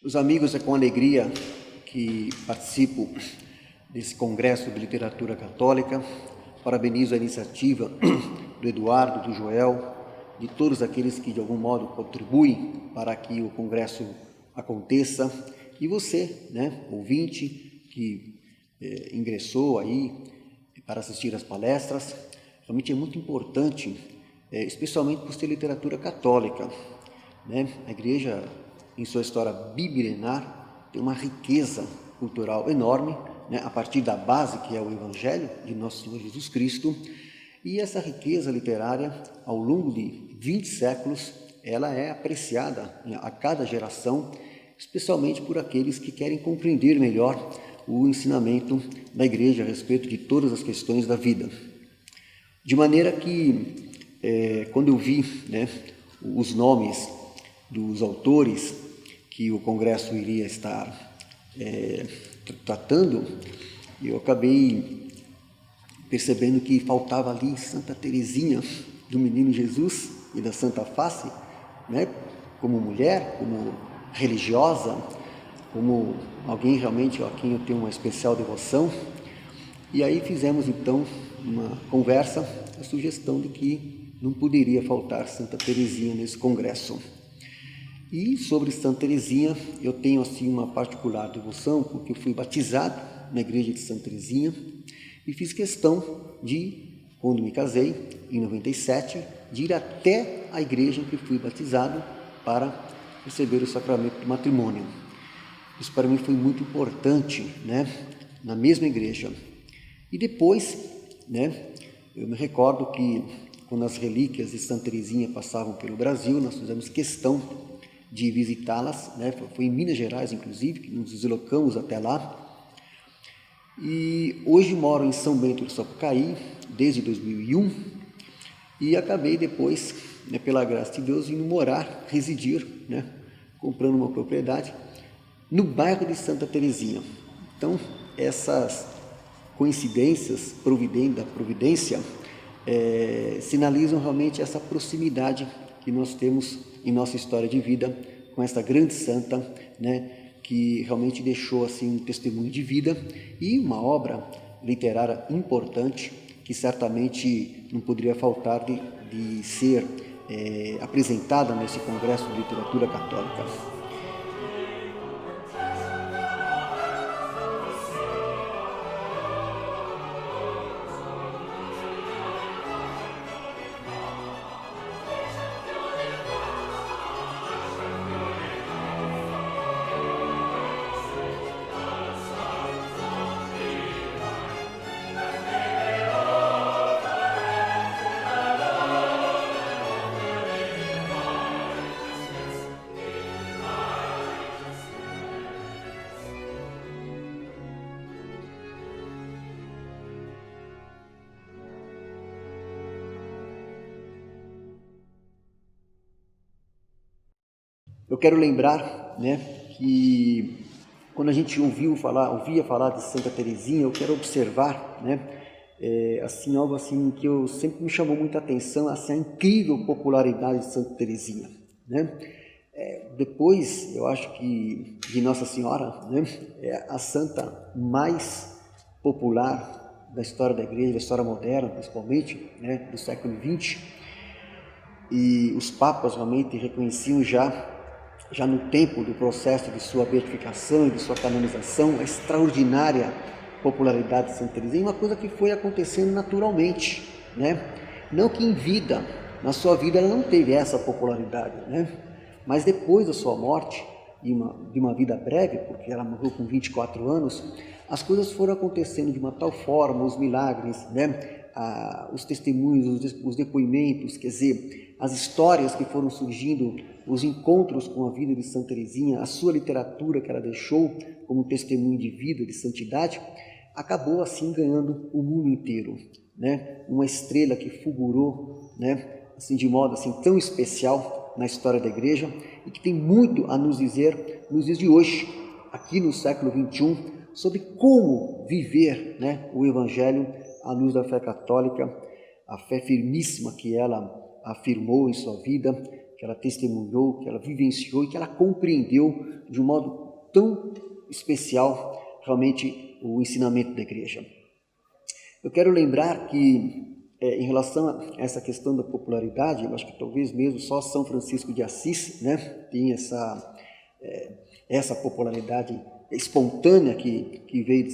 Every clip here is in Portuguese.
Meus amigos, é com alegria que participo desse Congresso de Literatura Católica. Parabenizo a iniciativa do Eduardo, do Joel, de todos aqueles que de algum modo contribuem para que o Congresso aconteça. E você, ouvinte, que ingressou aí para assistir às palestras, realmente é muito importante, especialmente por ser literatura católica. A Igreja, em sua história bimilenar, tem uma riqueza cultural enorme, a partir da base que é o Evangelho de Nosso Senhor Jesus Cristo, e essa riqueza literária, ao longo de 20 séculos, ela é apreciada a cada geração, especialmente por aqueles que querem compreender melhor o ensinamento da Igreja a respeito de todas as questões da vida. De maneira que, quando eu vi os nomes dos autores que o Congresso iria estar tratando, eu acabei percebendo que faltava ali Santa Teresinha do Menino Jesus e da Santa Face, como mulher, como religiosa, como alguém realmente a quem eu tenho uma especial devoção. E aí fizemos então uma conversa, a sugestão de que não poderia faltar Santa Teresinha nesse congresso. E sobre Santa Teresinha, eu tenho assim uma particular devoção, porque eu fui batizado na igreja de Santa Teresinha e fiz questão de, quando me casei, em 97, de ir até a igreja em que fui batizado para receber o sacramento do matrimônio. Isso para mim foi muito importante, na mesma igreja. E depois, eu me recordo que quando as relíquias de Santa Teresinha passavam pelo Brasil, nós fizemos questão de visitá-las, foi em Minas Gerais, inclusive, que nos deslocamos até lá. E hoje moro em São Bento do Sapucaí, desde 2001, e acabei depois, pela graça de Deus, indo morar, residir, comprando uma propriedade no bairro de Santa Teresinha. Então, essas coincidências da providência sinalizam realmente essa proximidade que nós temos em nossa história de vida com essa grande santa, que realmente deixou assim um testemunho de vida e uma obra literária importante que certamente não poderia faltar de ser apresentada nesse Congresso de Literatura Católica. Eu quero lembrar, que quando a gente ouvia falar de Santa Teresinha, eu quero observar, assim, algo assim que eu sempre me chamou muita atenção, assim, a incrível popularidade de Santa Teresinha, depois, eu acho que de Nossa Senhora, é a santa mais popular da história da Igreja, da história moderna, principalmente, do século XX, e os papas realmente reconheciam já no tempo do processo de sua beatificação e de sua canonização, a extraordinária popularidade de Santa Teresinha, uma coisa que foi acontecendo naturalmente, não que em vida, na sua vida ela não teve essa popularidade, mas depois da sua morte, de uma vida breve, porque ela morreu com 24 anos, as coisas foram acontecendo de uma tal forma, os milagres, os testemunhos, os depoimentos, quer dizer, as histórias que foram surgindo, os encontros com a vida de Santa Teresinha, a sua literatura que ela deixou como testemunho de vida, de santidade, acabou assim ganhando o mundo inteiro, uma estrela que fulgurou, assim, de modo assim tão especial na história da Igreja e que tem muito a nos dizer nos dias de hoje, aqui no século XXI, sobre como viver o Evangelho à luz da fé católica, a fé firmíssima que ela afirmou em sua vida, que ela testemunhou, que ela vivenciou e que ela compreendeu de um modo tão especial realmente o ensinamento da igreja. Eu quero lembrar que em relação a essa questão da popularidade, eu acho que talvez mesmo só São Francisco de Assis, né, tem essa popularidade espontânea que veio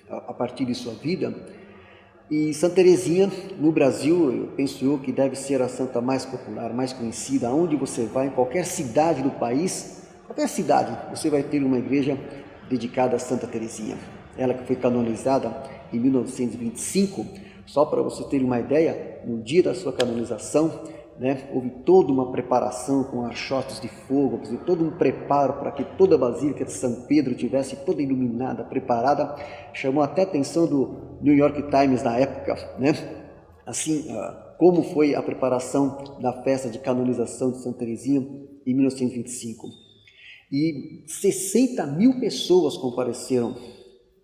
a partir de sua vida. E Santa Teresinha, no Brasil, eu penso que deve ser a santa mais popular, mais conhecida. Aonde você vai, em qualquer cidade do país, qualquer cidade, você vai ter uma igreja dedicada a Santa Teresinha. Ela que foi canonizada em 1925, só para você ter uma ideia, no dia da sua canonização, né, houve toda uma preparação com archotes de fogo, todo um preparo para que toda a Basílica de São Pedro tivesse toda iluminada, preparada. Chamou até a atenção do New York Times na época, né? Assim, como foi a preparação da festa de canonização de Santa Teresinha em 1925. E 60 mil pessoas compareceram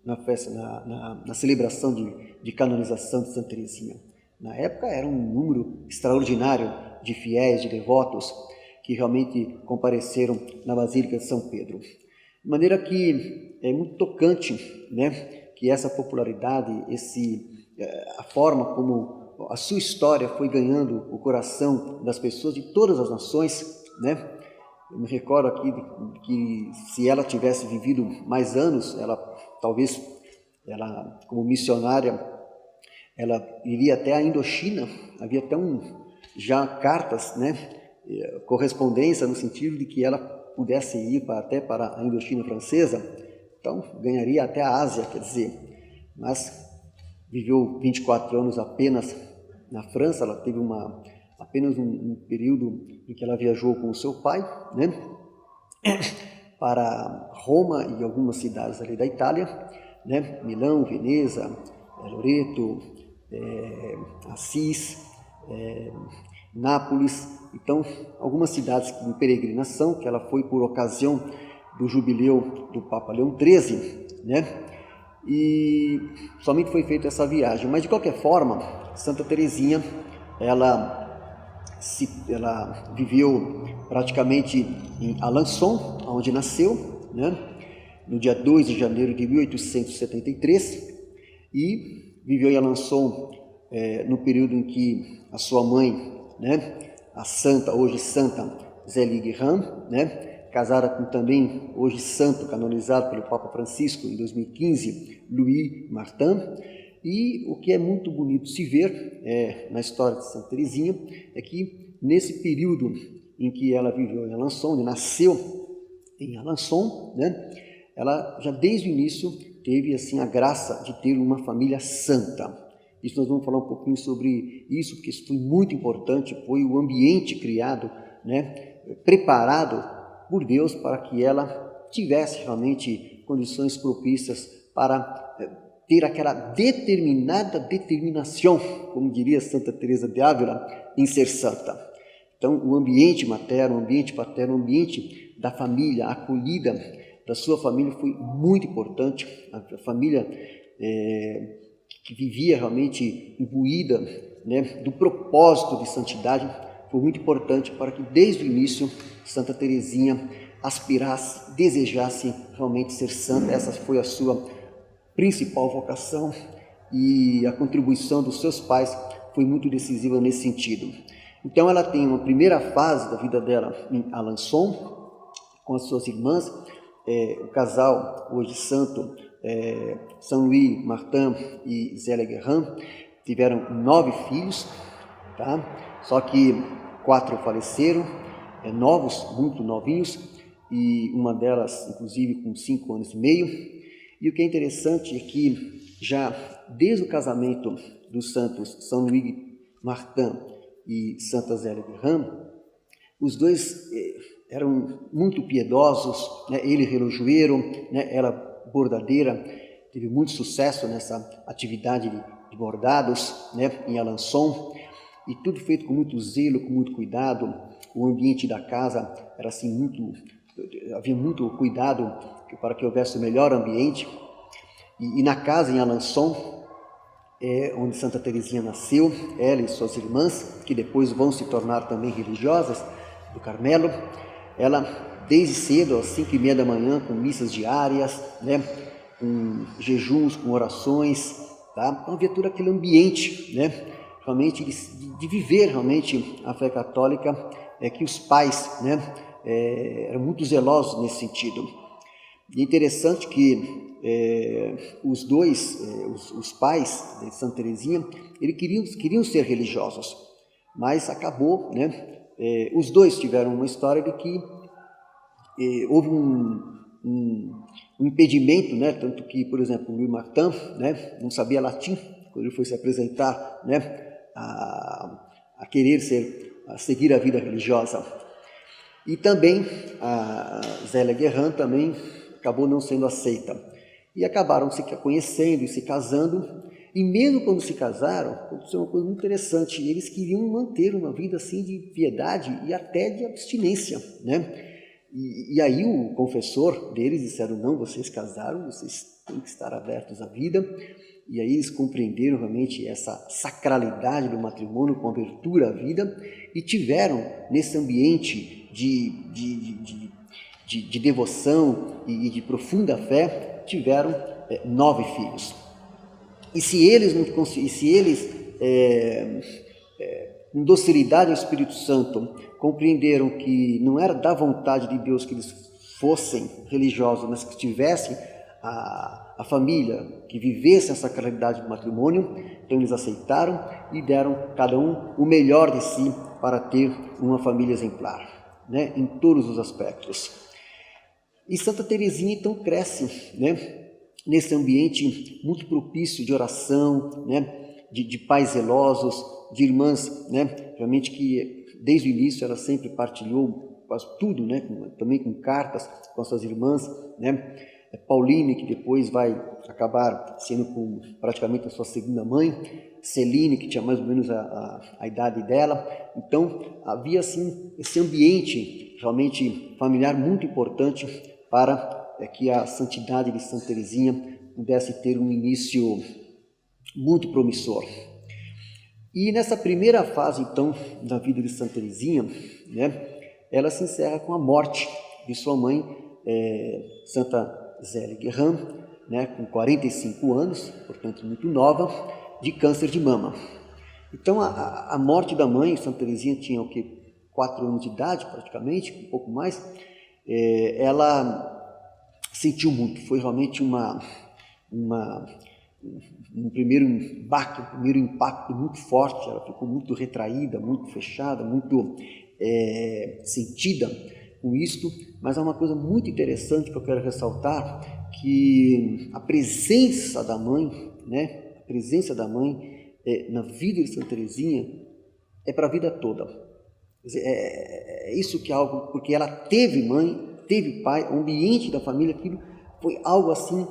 na festa, na celebração de canonização de Santa Teresinha. Na época era um número extraordinário de fiéis, de devotos, que realmente compareceram na Basílica de São Pedro. De maneira que é muito tocante, né, que essa popularidade, a forma como a sua história foi ganhando o coração das pessoas de todas as nações, né? Eu me recordo aqui que se ela tivesse vivido mais anos, talvez como missionária, ela iria até a Indochina. Havia até já cartas, né, correspondência no sentido de que ela pudesse ir até para a Indochina francesa, então ganharia até a Ásia, quer dizer, mas viveu 24 anos apenas na França. Ela teve apenas um período em que ela viajou com o seu pai, né, para Roma e algumas cidades ali da Itália, né, Milão, Veneza, Loreto, Assis, Nápoles. Então, algumas cidades em peregrinação, que ela foi por ocasião do jubileu do Papa Leão XIII, né? E somente foi feita essa viagem. Mas, de qualquer forma, Santa Teresinha, ela viveu praticamente em Alençon, onde nasceu, né? No dia 2 de janeiro de 1873, e viveu em Alençon no período em que a sua mãe, né, a santa, hoje santa Zélie Guérin, né, casada com também hoje santo, canonizado pelo Papa Francisco em 2015, Louis Martin. E o que é muito bonito se ver na história de Santa Teresinha é que nesse período em que ela viveu em Alençon, nasceu em Alençon, né, ela já desde o início teve assim a graça de ter uma família santa. Isso nós vamos falar um pouquinho sobre isso, porque isso foi muito importante, foi o ambiente criado, né, preparado por Deus para que ela tivesse realmente condições propícias para ter aquela determinação, como diria Santa Teresa de Ávila, em ser santa. Então, o ambiente materno, o ambiente paterno, o ambiente da família, a acolhida da sua família foi muito importante. A família que vivia realmente imbuída, né, do propósito de santidade, foi muito importante para que desde o início Santa Teresinha aspirasse, desejasse realmente ser santa. Essa foi a sua principal vocação, e a contribuição dos seus pais foi muito decisiva nesse sentido. Então ela tem uma primeira fase da vida dela em Alençon, com as suas irmãs, o casal hoje santo, São Louis Martin e Zélie Guérin, tiveram 9 filhos, tá? Só que 4 faleceram, novos, muito novinhos, e uma delas inclusive com 5 anos e meio. E o que é interessante é que já desde o casamento dos santos São Louis Martin e Santa Zélie Guérin, os dois eram muito piedosos, né? Ele relojoeiro, né? Ela bordadeira, teve muito sucesso nessa atividade de bordados, né? Em Alençon, e tudo feito com muito zelo, com muito cuidado. O ambiente da casa era assim havia muito cuidado para que houvesse o melhor ambiente. E na casa em Alençon, onde Santa Teresinha nasceu, ela e suas irmãs, que depois vão se tornar também religiosas do Carmelo. Ela, desde cedo, às 5h30 da manhã, com missas diárias, né, com jejuns, com orações, tá? Então havia todo aquele ambiente, né, realmente de viver realmente a fé católica, que os pais, né, eram muito zelosos nesse sentido. E é interessante que os dois, os pais de Santa Teresinha, eles queriam ser religiosos, mas acabou, né? Os dois tiveram uma história de que houve um impedimento, né? Tanto que, por exemplo, o Louis Martin, né, não sabia latim quando ele foi se apresentar, né, a querer seguir a vida religiosa. E também a Zélia Guerrin também acabou não sendo aceita. E acabaram se conhecendo e se casando. E mesmo quando se casaram, aconteceu uma coisa muito interessante. Eles queriam manter uma vida assim de piedade e até de abstinência, né? E aí o confessor deles disseram: não, vocês casaram, vocês têm que estar abertos à vida. E aí eles compreenderam realmente essa sacralidade do matrimônio com abertura à vida e tiveram nesse ambiente de devoção e de profunda fé, tiveram 9 filhos. E se eles com docilidade ao Espírito Santo, compreenderam que não era da vontade de Deus que eles fossem religiosos, mas que tivessem a família, que vivesse a sacralidade do matrimônio, então eles aceitaram e deram cada um o melhor de si para ter uma família exemplar, né, em todos os aspectos. E Santa Teresinha então cresce, né, nesse ambiente muito propício de oração, né, de pais zelosos, de irmãs, né, realmente que desde o início ela sempre partilhou quase tudo, né, também com cartas com as suas irmãs, né. Pauline, que depois vai acabar sendo praticamente a sua segunda mãe, Celine, que tinha mais ou menos a idade dela. Então havia assim esse ambiente realmente familiar muito importante para que a santidade de Santa Teresinha pudesse ter um início muito promissor. E nessa primeira fase, então, da vida de Santa Teresinha, né, ela se encerra com a morte de sua mãe, Santa Zélia Guerrin, né, com 45 anos, portanto muito nova, de câncer de mama. Então a morte da mãe, Santa Teresinha tinha 4 anos de idade praticamente, um pouco mais, ela sentiu muito, foi realmente um primeiro baque, um primeiro impacto muito forte. Ela ficou muito retraída, muito fechada, muito sentida com isto, mas há uma coisa muito interessante que eu quero ressaltar, que a presença da mãe, né, a presença da mãe na vida de Santa Teresinha é para a vida toda. Quer dizer, é isso que é algo, porque ela teve mãe, teve pai, o ambiente da família, aquilo foi algo assim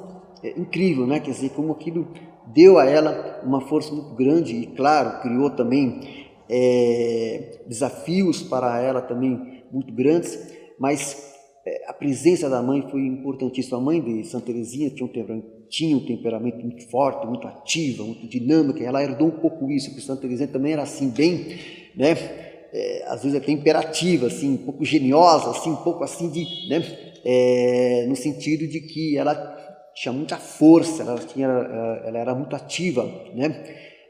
incrível, né? Quer dizer, como aquilo deu a ela uma força muito grande e, claro, criou também desafios para ela também muito grandes, mas a presença da mãe foi importantíssima. A mãe de Santa Teresinha tinha um temperamento muito forte, muito ativa, muito dinâmica. Ela herdou um pouco isso, porque Santa Teresinha também era assim, bem, né? Às vezes até imperativa, assim, um pouco geniosa, assim, um pouco assim né? No sentido de que ela tinha muita força, ela era muito ativa, né?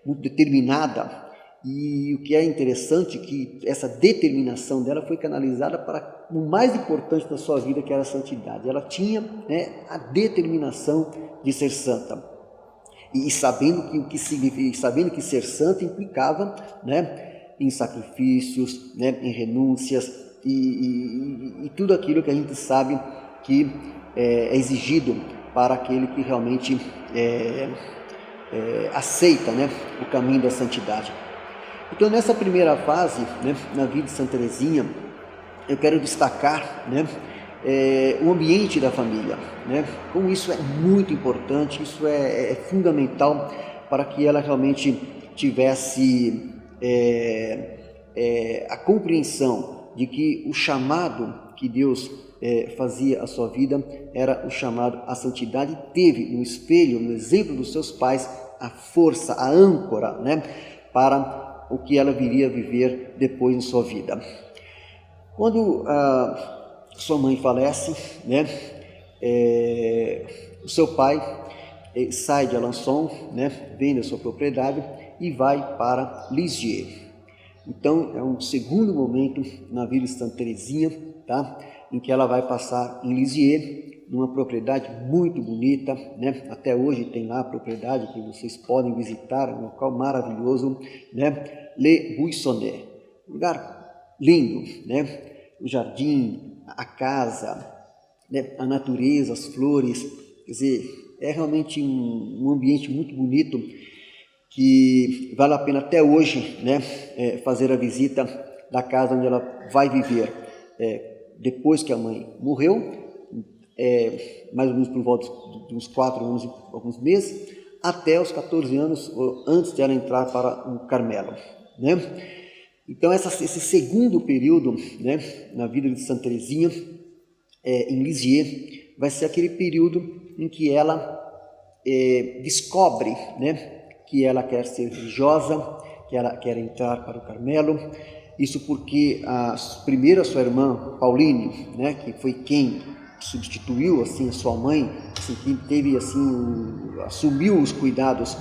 Muito determinada. E o que é interessante é que essa determinação dela foi canalizada para o mais importante da sua vida, que era a santidade. Ela tinha, né, a determinação de ser santa. E sabendo que ser santa implicava, né, em sacrifícios, né, em renúncias e tudo aquilo que a gente sabe que é exigido para aquele que realmente aceita, né, o caminho da santidade. Então, nessa primeira fase, né, na vida de Santa Teresinha, eu quero destacar, né, o ambiente da família, né, como isso é muito importante, isso é fundamental para que ela realmente tivesse a compreensão de que o chamado que Deus fazia à sua vida era o chamado à santidade. Teve no espelho, no exemplo dos seus pais, a força, a âncora, né, para o que ela viria a viver depois em sua vida. Quando sua mãe falece, né, o seu pai sai de Alençon, né, vende a sua propriedade e vai para Lisieux. Então, é um segundo momento na vida de Santa Teresinha, tá? Em que ela vai passar em Lisieux, numa propriedade muito bonita, né? Até hoje tem lá a propriedade que vocês podem visitar, um local maravilhoso, né? Le Buissonnet, lugar lindo, né? O jardim, a casa, né? A natureza, as flores, quer dizer, é realmente um ambiente muito bonito, que vale a pena até hoje, né, fazer a visita da casa onde ela vai viver depois que a mãe morreu, mais ou menos por volta de uns 4 anos e alguns meses, até os 14 anos, antes de ela entrar para o Carmelo, né? Então, esse segundo período, né, na vida de Santa Teresinha, em Lisieux, vai ser aquele período em que ela descobre, né, que ela quer ser religiosa, que ela quer entrar para o Carmelo. Isso porque primeiro a sua irmã Pauline, né, que foi quem substituiu assim a sua mãe, assim, que teve assim assumiu os cuidados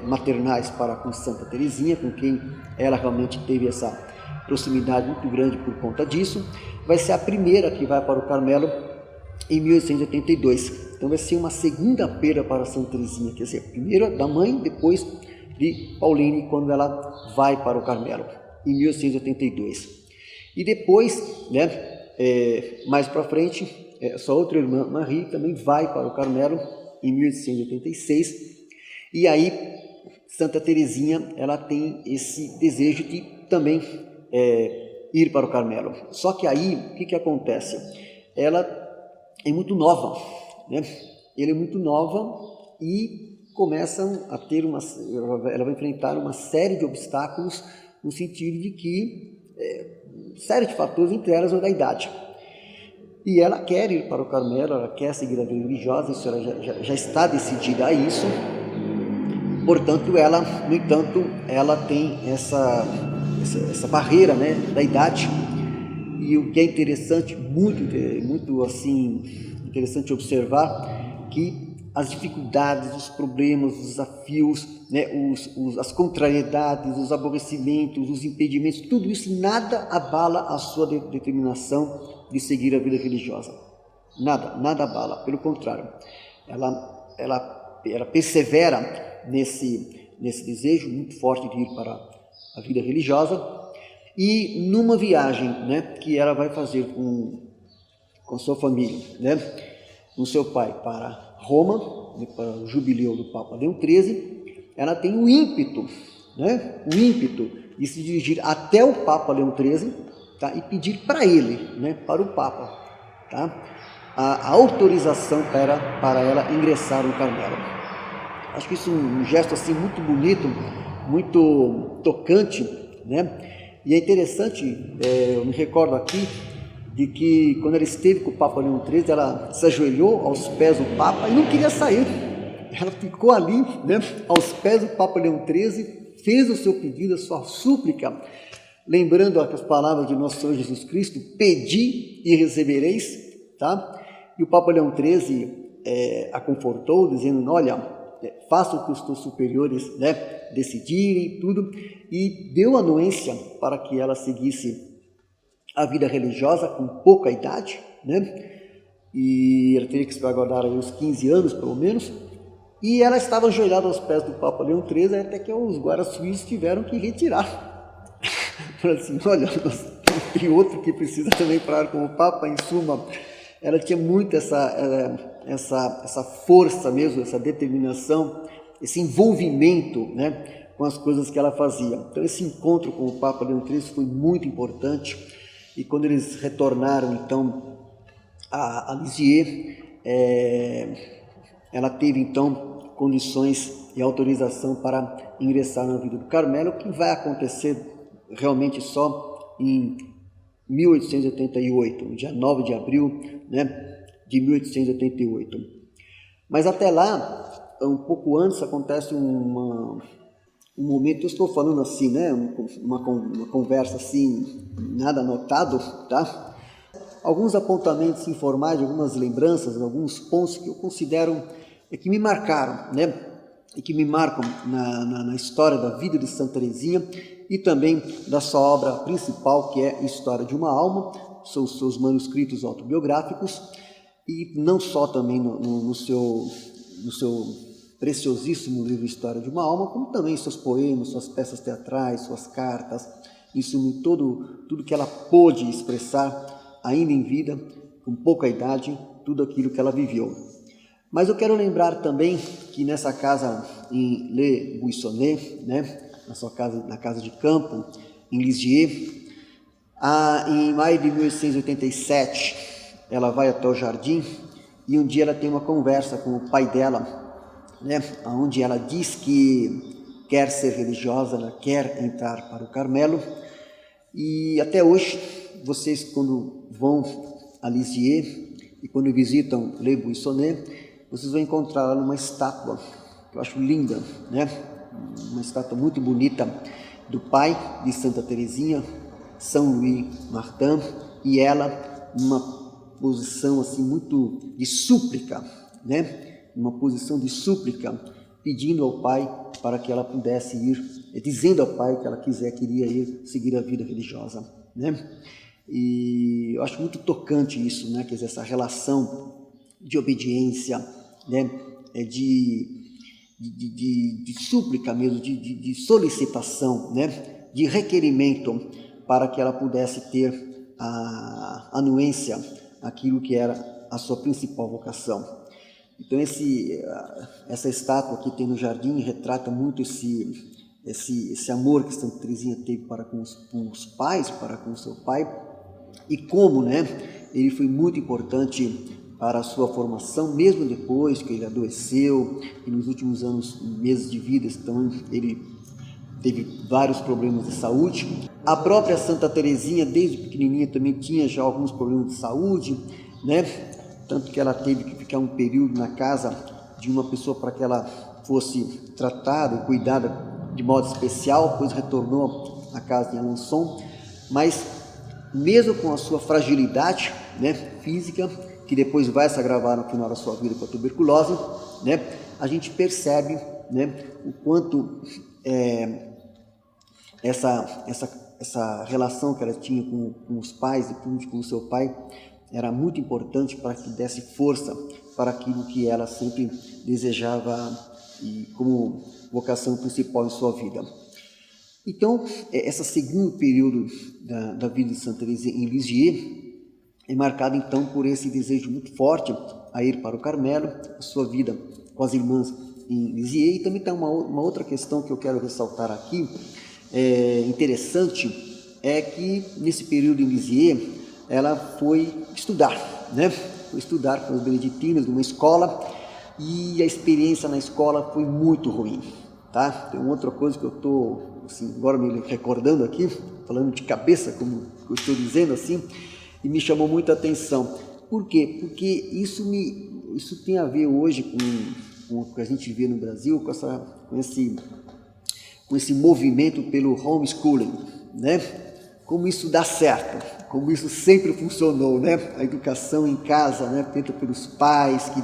maternais para com Santa Teresinha, com quem ela realmente teve essa proximidade muito grande por conta disso, vai ser a primeira que vai para o Carmelo em 1882. Então vai ser uma segunda perda para Santa Teresinha, quer dizer, primeiro da mãe, depois de Pauline, quando ela vai para o Carmelo, em 1882. E depois, né, mais para frente, sua outra irmã, Marie, também vai para o Carmelo, em 1886. E aí, Santa Teresinha, ela tem esse desejo de também ir para o Carmelo. Só que aí, o que acontece? Ela é muito nova, né? Ela é muito nova e começam a ter ela vai enfrentar uma série de obstáculos no sentido de que série de fatores, entre elas o da idade. E ela quer ir para o Carmelo, ela quer seguir a vida religiosa, isso ela já está decidida a isso. Portanto, ela, no entanto, ela tem essa barreira, né, da idade. E o que é interessante, muito assim, interessante observar, que as dificuldades, os problemas, os desafios, né, as contrariedades, os aborrecimentos, os impedimentos, tudo isso nada abala a sua determinação de seguir a vida religiosa. Nada abala, pelo contrário. Ela persevera nesse desejo muito forte de ir para a vida religiosa. E numa viagem, né, que ela vai fazer com sua família, né, com seu pai para Roma, né, para o jubileu do Papa Leão XIII, ela tem o ímpeto de se dirigir até o Papa Leão XIII, tá, e pedir para ele, né, para o Papa, tá, a autorização para ela ingressar no Carmelo. Acho que isso é um gesto assim muito bonito, muito tocante, né? E é interessante, eu me recordo aqui de que quando ela esteve com o Papa Leão XIII, ela se ajoelhou aos pés do Papa e não queria sair. Ela ficou ali, né, aos pés do Papa Leão XIII, fez o seu pedido, a sua súplica, lembrando as palavras de nosso Senhor Jesus Cristo: pedi e recebereis, tá? E o Papa Leão XIII a confortou, dizendo: olha, faça o que os teus superiores, né, decidirem, tudo, e deu anuência para que ela seguisse a vida religiosa com pouca idade, né, e ela teria que aguardar aí uns 15 anos, pelo menos, e ela estava ajoelhada aos pés do Papa Leão XIII, até que os guardas suíços tiveram que retirar. Falaram assim: olha, tem outro que precisa também falar com o Papa. Em suma, ela tinha muito essa força mesmo, essa determinação, esse envolvimento, né, com as coisas que ela fazia. Então, esse encontro com o Papa Leão XIII foi muito importante. E quando eles retornaram, então, a Lisieux, ela teve, então, condições e autorização para ingressar na vida do Carmelo, que vai acontecer realmente só em 1888, no dia 9 de abril, né, de 1888. Mas até lá, um pouco antes acontece um momento, eu estou falando assim, né, uma conversa assim, nada anotado, tá? Alguns apontamentos informais, algumas lembranças, alguns pontos que eu considero que me marcaram, né? E que me marcam na história da vida de Santa Teresinha e também da sua obra principal, que é História de uma Alma, são os seus manuscritos autobiográficos, e não só também no seu preciosíssimo livro História de uma Alma, como também seus poemas, suas peças teatrais, suas cartas, isso tudo que ela pôde expressar ainda em vida, com pouca idade, tudo aquilo que ela viveu. Mas eu quero lembrar também que nessa casa em Le Buissonnet, né, na casa de campo, em Lisieux, em maio de 1887, ela vai até o jardim e um dia ela tem uma conversa com o pai dela, né, onde ela diz que quer ser religiosa, ela quer entrar para o Carmelo. E até hoje, vocês quando vão a Lisieux e quando visitam Le Buissonnet, vocês vão encontrar lá uma estátua, que eu acho linda, né? Uma estátua muito bonita do pai de Santa Teresinha, São Louis Martin, e ela numa posição assim muito de súplica, né? Uma posição de súplica, pedindo ao pai para que ela pudesse ir, dizendo ao pai que ela queria ir seguir a vida religiosa, né? E eu acho muito tocante isso, né? Quer dizer, essa relação de obediência, né? De súplica mesmo, de solicitação, né? De requerimento para que ela pudesse ter a anuência, aquilo que era a sua principal vocação. Então essa estátua que tem no jardim retrata muito esse amor que Santa Teresinha teve para com os pais, para com o seu pai, e como, né, ele foi muito importante para a sua formação, mesmo depois que ele adoeceu e nos últimos meses de vida, então ele teve vários problemas de saúde. A própria Santa Teresinha, desde pequenininha, também tinha já alguns problemas de saúde, né? Tanto que ela teve que ficar um período na casa de uma pessoa para que ela fosse tratada e cuidada de modo especial, depois retornou à casa de Alençon, mas mesmo com a sua fragilidade, né, física, que depois vai se agravar no final da sua vida com a tuberculose, né, a gente percebe, né, o quanto essa relação que ela tinha com os pais e com o seu pai era muito importante para que desse força para aquilo que ela sempre desejava e como vocação principal em sua vida. Então, esse segundo período da vida de Santa Teresinha em Lisieux é marcado então por esse desejo muito forte a ir para o Carmelo, a sua vida com as irmãs em Lisieux. E também tem uma outra questão que eu quero ressaltar aqui, interessante, é que nesse período em Lisieux ela foi estudar, né? Foi estudar com os beneditinos numa escola, e a experiência na escola foi muito ruim, tá? Tem uma outra coisa que eu estou assim, agora me recordando aqui, falando de cabeça, como eu estou dizendo assim, e me chamou muita atenção. Por quê? Porque isso tem a ver hoje com o que a gente vê no Brasil, com esse movimento pelo homeschooling, né? Como isso dá certo, como isso sempre funcionou, né? A educação em casa, né? Feita pelos pais, que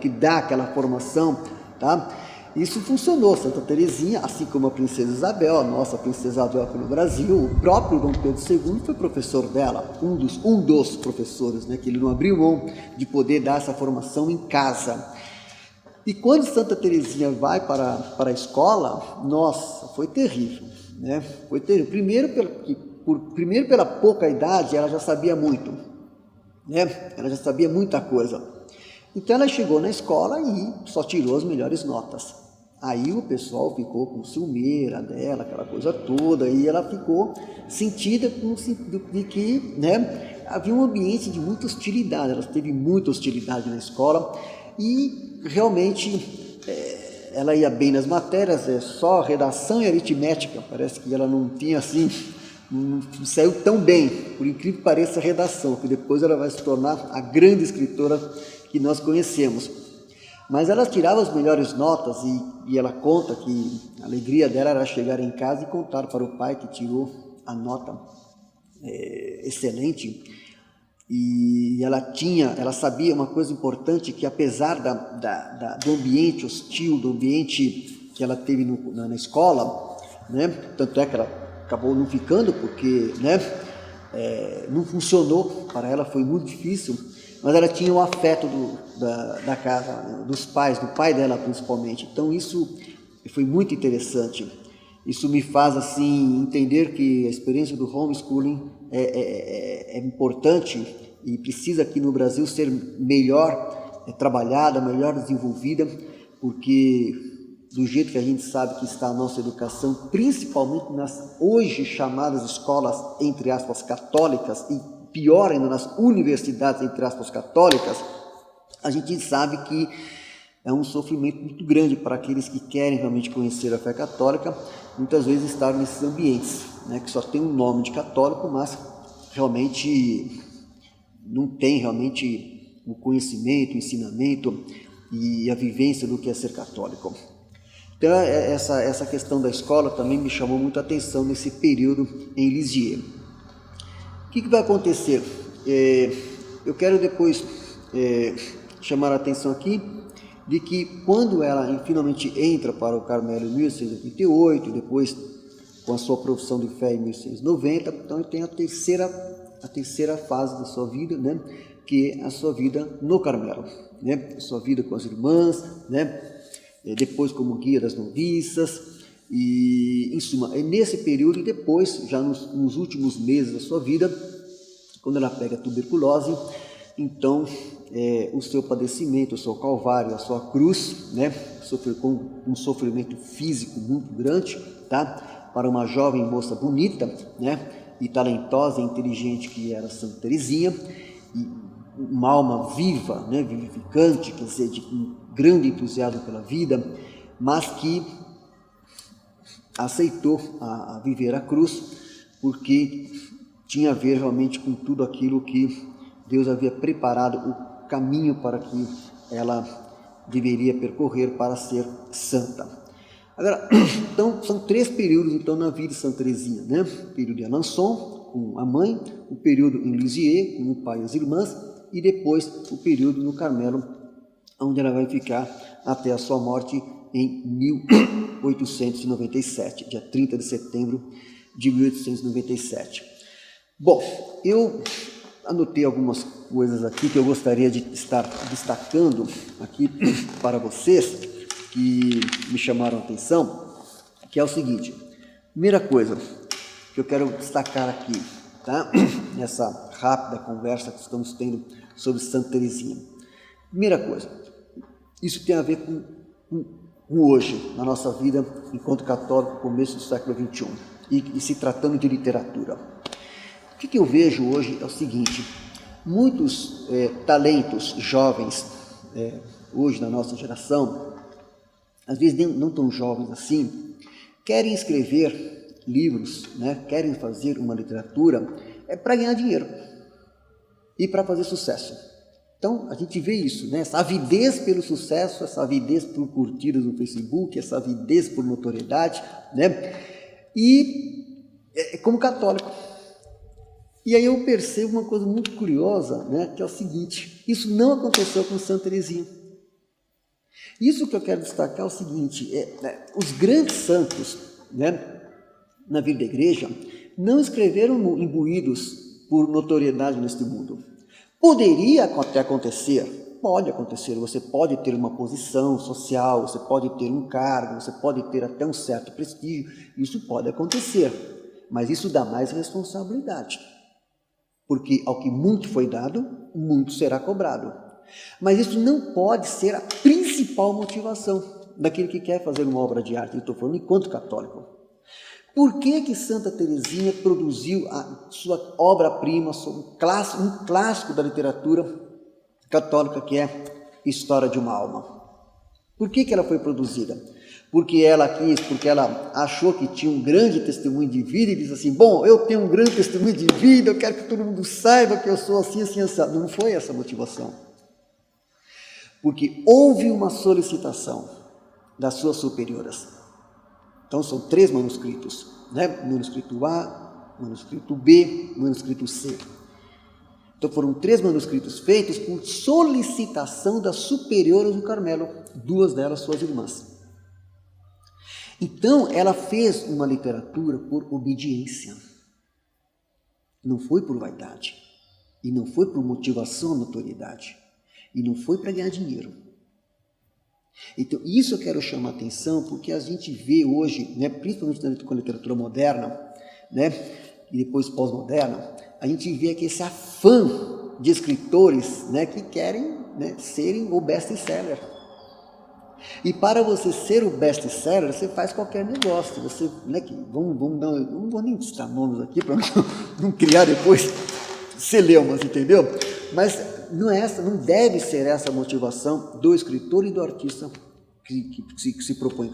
dá aquela formação, tá? Isso funcionou. Santa Teresinha, assim como a princesa Isabel, a nossa princesa Isabel aqui no Brasil, o próprio Dom Pedro II foi professor dela, um dos professores, né? Que ele não abriu mão de poder dar essa formação em casa. E quando Santa Teresinha vai para a escola, nossa, foi terrível, né? Foi terrível. Primeiro pela pouca idade, ela já sabia muito, né? Ela já sabia muita coisa. Então ela chegou na escola e só tirou as melhores notas. Aí o pessoal ficou com ciumeira dela, aquela coisa toda, e ela ficou sentida de que, né, havia um ambiente de muita hostilidade. Ela teve muita hostilidade na escola e realmente ela ia bem nas matérias, só redação e aritmética. Parece que ela não tinha assim, não saiu tão bem, por incrível que pareça, a redação, que depois ela vai se tornar a grande escritora que nós conhecemos. mas ela tirava as melhores notas e ela conta que a alegria dela era chegar em casa e contar para o pai que tirou a nota excelente. E ela sabia uma coisa importante, que apesar do ambiente hostil, do ambiente que ela teve na escola, né, tanto é que ela acabou não ficando porque, né, não funcionou, para ela foi muito difícil, mas ela tinha o afeto da casa, dos pais, do pai dela principalmente. Então isso foi muito interessante. Isso me faz assim entender que a experiência do homeschooling é importante e precisa aqui no Brasil ser melhor trabalhada, melhor desenvolvida, porque do jeito que a gente sabe que está a nossa educação, principalmente nas hoje chamadas escolas, entre aspas, católicas, e pior ainda nas universidades, entre aspas, católicas, a gente sabe que é um sofrimento muito grande para aqueles que querem realmente conhecer a fé católica, muitas vezes estar nesses ambientes, né, que só tem um nome de católico, mas realmente não tem realmente o conhecimento, o ensinamento e a vivência do que é ser católico. Então essa questão da escola também me chamou muita atenção nesse período em Lisieux. O que vai acontecer? Eu quero depois chamar a atenção aqui de que quando ela finalmente entra para o Carmelo em 1688, depois com a sua profissão de fé em 1690, então tem a terceira fase da sua vida, né, que é a sua vida no Carmelo, né, a sua vida com as irmãs, né, depois como guia das noviças, e em suma, é nesse período e depois, já nos últimos meses da sua vida, quando ela pega a tuberculose, então o seu padecimento, o seu calvário, a sua cruz, né, sofreu com um sofrimento físico muito grande, tá, para uma jovem moça bonita, né, e talentosa e inteligente que era Santa Teresinha, e uma alma viva, né, vivificante, quer dizer, de um grande entusiasmo pela vida, mas que aceitou a viver a cruz porque tinha a ver realmente com tudo aquilo que Deus havia preparado, o caminho para que ela deveria percorrer para ser santa. Agora, então, são 3 períodos então na vida de Santa Teresinha, né? O período de Alençon, com a mãe, o período em Lisieux, com o pai e as irmãs, e depois o período no Carmelo, onde ela vai ficar até a sua morte em 1897, dia 30 de setembro de 1897. Bom, eu anotei algumas coisas aqui que eu gostaria de estar destacando aqui para vocês, que me chamaram a atenção, que é o seguinte. Primeira coisa que eu quero destacar aqui, tá? Nessa rápida conversa que estamos tendo sobre Santa Teresinha. Primeira coisa, isso tem a ver com hoje, na nossa vida enquanto católico, começo do século XXI, e se tratando de literatura. O que eu vejo hoje é o seguinte: muitos talentos jovens, hoje na nossa geração, às vezes não tão jovens assim, querem escrever livros, né, querem fazer uma literatura para ganhar dinheiro e para fazer sucesso. Então, a gente vê isso, né? Essa avidez pelo sucesso, essa avidez por curtidas no Facebook, essa avidez por notoriedade, né? E como católico. E aí eu percebo uma coisa muito curiosa, né? Que é o seguinte: isso não aconteceu com Santa Teresinha. Isso que eu quero destacar é o seguinte: os grandes santos, né, na vida da igreja, não escreveram imbuídos por notoriedade neste mundo. Poderia até acontecer, pode acontecer, você pode ter uma posição social, você pode ter um cargo, você pode ter até um certo prestígio, isso pode acontecer, mas isso dá mais responsabilidade, porque ao que muito foi dado, muito será cobrado. Mas isso não pode ser a principal motivação daquele que quer fazer uma obra de arte, eu estou falando enquanto católico. Por que Santa Teresinha produziu a sua obra-prima, um clássico da literatura católica, que é História de uma Alma? Por que ela foi produzida? Porque ela achou que tinha um grande testemunho de vida e disse assim: bom, eu tenho um grande testemunho de vida, eu quero que todo mundo saiba que eu sou assim, assim, assim. Não foi essa a motivação. porque houve uma solicitação das suas superioras. Então são 3 manuscritos, né? Manuscrito A, manuscrito B, manuscrito C. Então foram 3 manuscritos feitos por solicitação das superioras do Carmelo, 2 delas suas irmãs. Então ela fez uma literatura por obediência, não foi por vaidade, e não foi por motivação à notoriedade, e não foi para ganhar dinheiro. Então isso eu quero chamar a atenção, porque a gente vê hoje, né, principalmente com a literatura moderna, né, e depois pós-moderna, a gente vê aqui esse afã de escritores, né, que querem, né, serem o best-seller. E para você ser o best-seller, você faz qualquer negócio. Você, né, não vou nem citar nomes aqui para não criar depois celeumas, entendeu? Mas não deve ser essa a motivação do escritor e do artista que se propõe,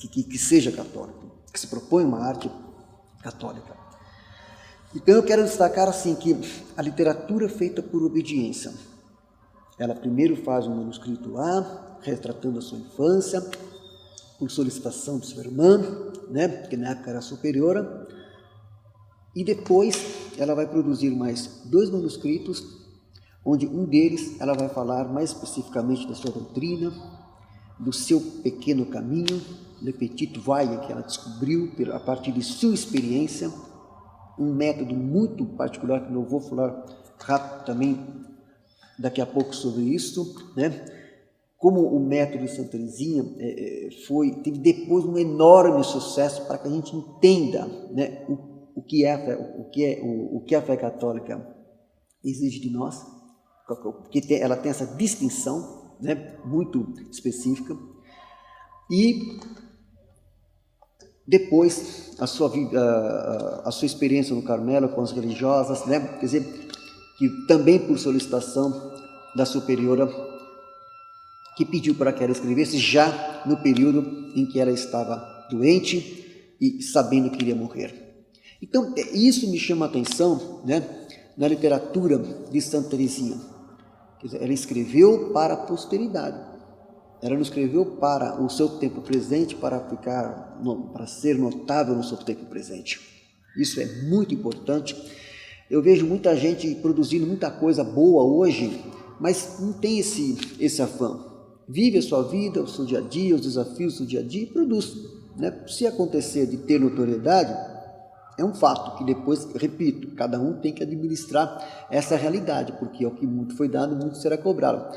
que seja católico, que se propõe uma arte católica. Então eu quero destacar assim que a literatura feita por obediência, ela primeiro faz um manuscrito A, retratando a sua infância, por solicitação de sua irmã, né, que na época era superiora, e depois ela vai produzir mais 2 manuscritos, onde um deles ela vai falar mais especificamente da sua doutrina, do seu pequeno caminho, Le Petit Voile, que ela descobriu a partir de sua experiência, um método muito particular que eu vou falar rápido também daqui a pouco sobre isso, né? Como o método de Santa Teresinha teve depois um enorme sucesso para que a gente entenda, né, o que a fé católica exige de nós, porque ela tem essa distinção, né, muito específica, e depois a sua experiência no Carmelo com as religiosas, né, quer dizer, que também por solicitação da superiora que pediu para que ela escrevesse já no período em que ela estava doente e sabendo que iria morrer. Então, isso me chama a atenção, né, na literatura de Santa Teresinha. Quer dizer, ela escreveu para a posteridade. Ela não escreveu para o seu tempo presente, para ser notável no seu tempo presente. Isso é muito importante. Eu vejo muita gente produzindo muita coisa boa hoje, mas não tem esse afã. Vive a sua vida, o seu dia a dia, os desafios do seu dia a dia e produz, né? Se acontecer de ter notoriedade, é um fato que depois, repito, cada um tem que administrar essa realidade, porque é o que muito foi dado, muito será cobrado.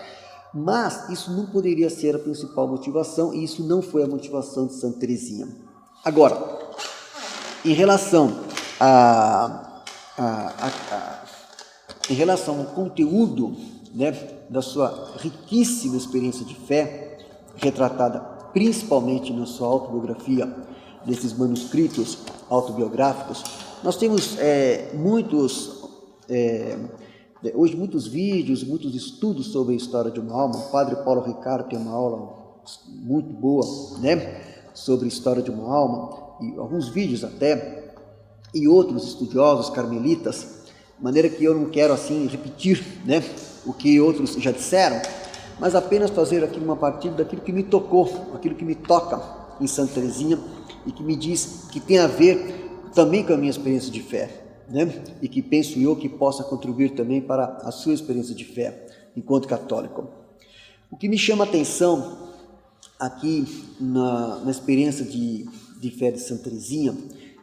Mas isso não poderia ser a principal motivação, e isso não foi a motivação de Santa Teresinha. Agora, em relação ao conteúdo, né, da sua riquíssima experiência de fé, retratada principalmente na sua autobiografia, desses manuscritos autobiográficos, nós temos hoje muitos vídeos, muitos estudos sobre a história de uma alma. O Padre Paulo Ricardo tem uma aula muito boa, né, sobre a história de uma alma, e alguns vídeos até, e outros estudiosos carmelitas, de maneira que eu não quero assim repetir, né, o que outros já disseram, mas apenas fazer aqui uma partilha daquilo que me tocou, aquilo que me toca em Santa Teresinha e que me diz que tem a ver também com a minha experiência de fé, né? E que penso eu que possa contribuir também para a sua experiência de fé enquanto católico. O que me chama a atenção aqui na experiência de fé de Santa Teresinha,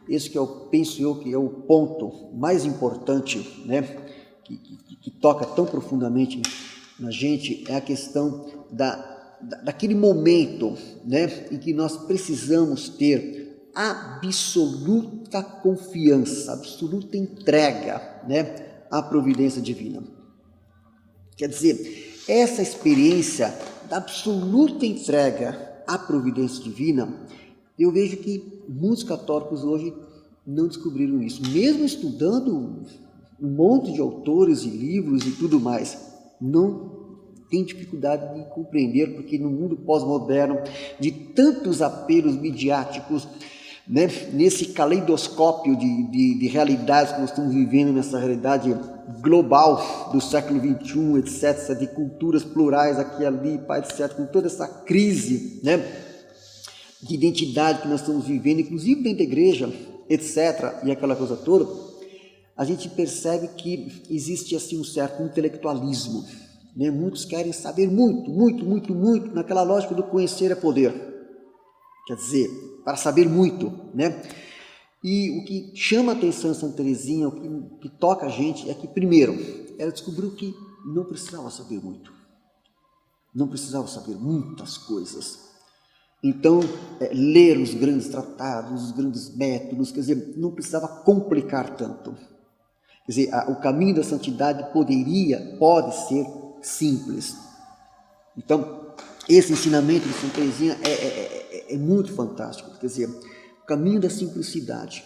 esse que penso eu que é o ponto mais importante, né, que toca tão profundamente na gente, é a questão daquele momento, né, em que nós precisamos ter absoluta confiança, absoluta entrega, né, à providência divina. Quer dizer, essa experiência da absoluta entrega à providência divina, eu vejo que muitos católicos hoje não descobriram isso, mesmo estudando um monte de autores e livros e tudo mais, não tem dificuldade de compreender, porque no mundo pós-moderno, de tantos apelos midiáticos, né, nesse caleidoscópio de realidades que nós estamos vivendo, nessa realidade global do século XXI, etc., de culturas plurais aqui e ali, etc., com toda essa crise, né, de identidade que nós estamos vivendo, inclusive dentro da igreja, etc., e aquela coisa toda, a gente percebe que existe assim um certo intelectualismo, né? Muitos querem saber muito, naquela lógica do conhecer é poder, quer dizer, para saber muito, né? E o que chama a atenção de Santa Teresinha, o que toca a gente é que, primeiro, ela descobriu que não precisava saber muito, não precisava saber muitas coisas. Então, ler os grandes tratados, os grandes métodos, quer dizer, não precisava complicar tanto. Quer dizer, o caminho da santidade pode ser simples. Então, esse ensinamento de Santa Teresinha é muito fantástico. Quer dizer, o caminho da simplicidade,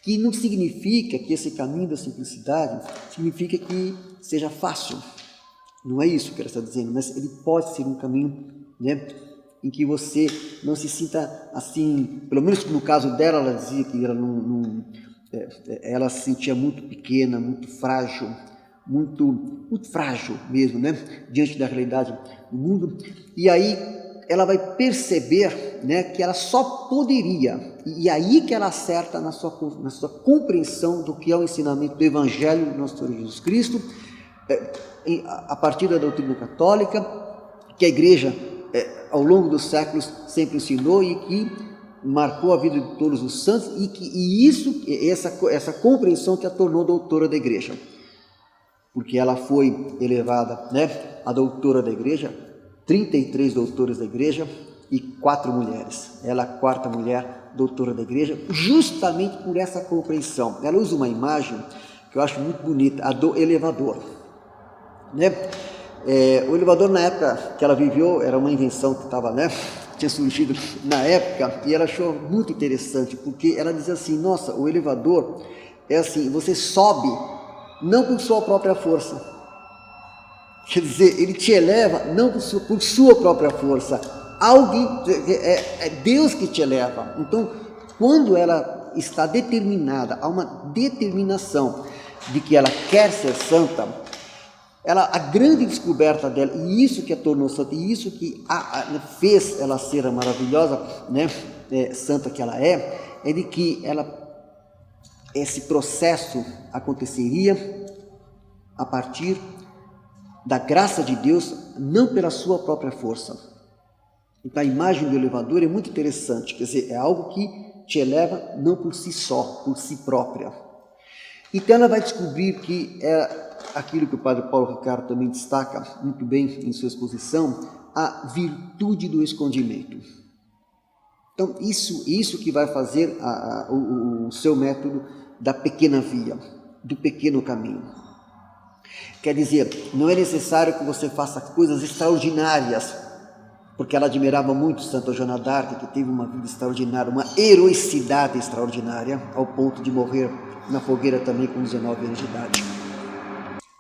que não significa que esse caminho da simplicidade significa que seja fácil. Não é isso que ela está dizendo, mas ele pode ser um caminho, né, em que você não se sinta assim, pelo menos no caso dela, ela dizia que ela se sentia muito pequena, muito frágil, muito frágil mesmo, né, diante da realidade do mundo. E aí ela vai perceber, né, que ela só poderia, e aí que ela acerta na sua compreensão do que é o ensinamento do Evangelho do nosso Senhor Jesus Cristo, a partir da doutrina católica, que a Igreja, ao longo dos séculos, sempre ensinou e que marcou a vida de todos os santos, essa compreensão que a tornou doutora da Igreja, porque ela foi elevada, né, a doutora da Igreja, 33 doutores da Igreja e 4 mulheres. Ela, a 4ª mulher doutora da Igreja, justamente por essa compreensão. Ela usa uma imagem que eu acho muito bonita, a do elevador, né? O elevador, na época que ela viveu, era uma invenção que tinha surgido na época, e ela achou muito interessante, porque ela dizia assim: nossa, o elevador é assim, você sobe não por sua própria força, quer dizer, ele te eleva não por sua própria força, é Deus que te eleva. Então, quando ela está determinada, há uma determinação de que ela quer ser santa, a grande descoberta dela, e isso que a tornou santa, e isso que fez ela ser a maravilhosa, né, santa que ela é de que esse processo aconteceria a partir da graça de Deus, não pela sua própria força. Então a imagem do elevador é muito interessante, quer dizer, é algo que te eleva não por si só, por si própria. Então ela vai descobrir que aquilo que o Padre Paulo Ricardo também destaca muito bem em sua exposição, a virtude do escondimento. Então isso que vai fazer o seu método da pequena via, do pequeno caminho. Quer dizer, não é necessário que você faça coisas extraordinárias, porque ela admirava muito Santa Joana d'Arc, que teve uma vida extraordinária, uma heroicidade extraordinária, ao ponto de morrer na fogueira também com 19 anos de idade.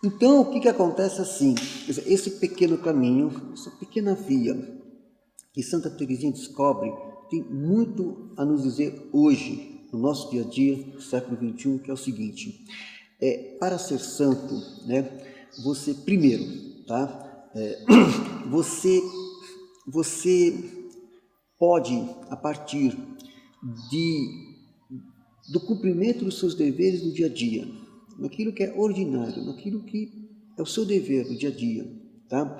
Então, o que acontece assim? Esse pequeno caminho, essa pequena via que Santa Teresinha descobre, tem muito a nos dizer hoje, no nosso dia a dia, no século XXI, que é o seguinte: para ser santo, né, você primeiro, você pode, a partir do cumprimento dos seus deveres do dia a dia, naquilo que é ordinário, naquilo que é o seu dever do dia a dia, tá?